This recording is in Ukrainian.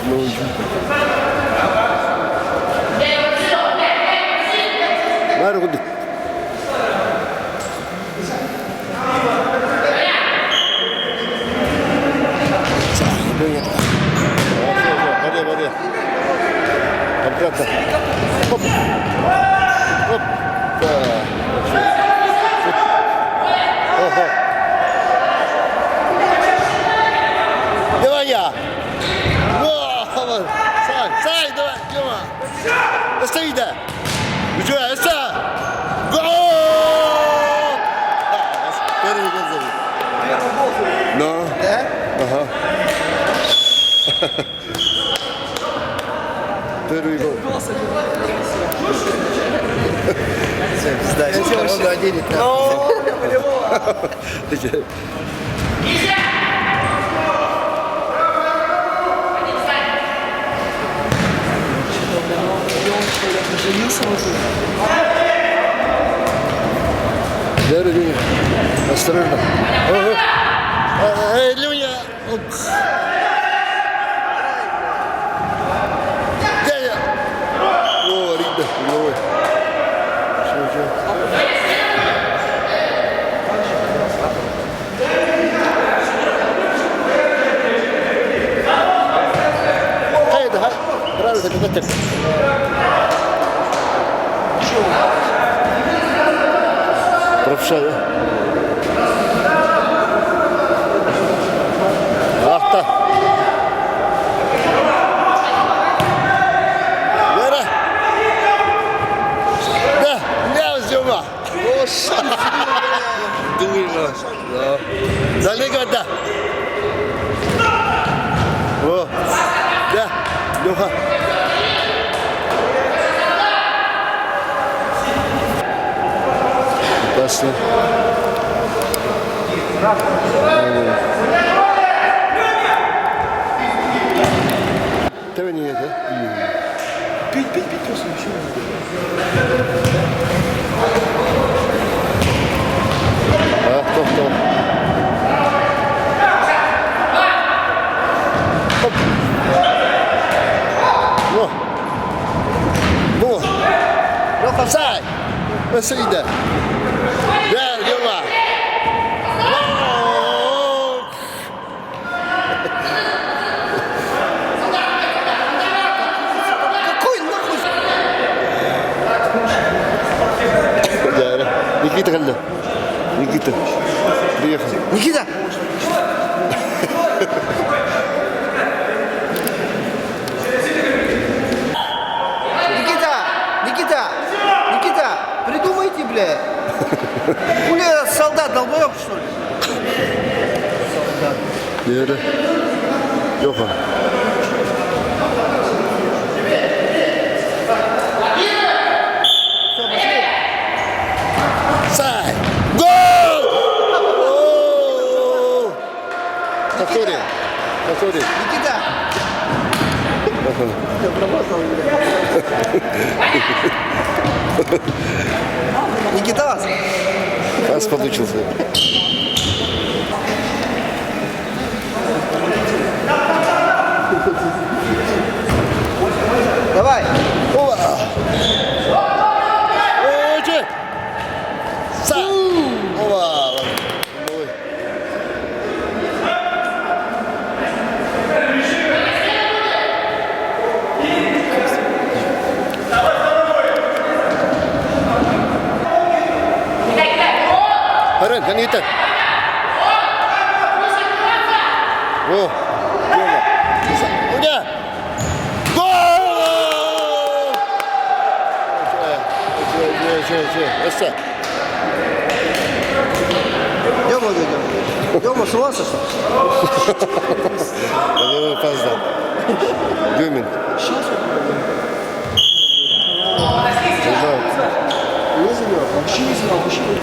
Takımlı oyuncu. Ver Gudi. Hadi. Обратно. Хоп. Хоп. Ого. Давай я. Во, сай, давай, Дима. Остави, да. Бежай, оставь. Гол! Первый гол забил. Ну. Да? Ага. Первый гол. Сдача. Он оденет. Да, Люня. Осторожно. Эй, Люня. Дядя. О, Рида. Ой. Что? Haydi. Biraz da bir Правша, да? Ах та! Вера! Да! Не взяла! Оша! Дурно! Далеко, да! О! Да! Леха! Опасно. Тебе нет, да? Пить просто ничего не А, кто? Оп. Во. Леха, сай! Василида! Да, Дима! Никита когда? Никита. Приехал. Никита! Никита! Придумайте, бля! Бля, солдат долбоёб, что ли? Солдат. Нерede? Лёха. Сай! Гол! Который? Никита! Никита! Раз подучился. Давай! Ова! Ой! Сай! Ова! Aren, kan itu? Oh, udah. Gol! Esa. Дема, с ума сошел? Я опоздал. 2 минуты. Не занял, вообще не занял, вообще не занял.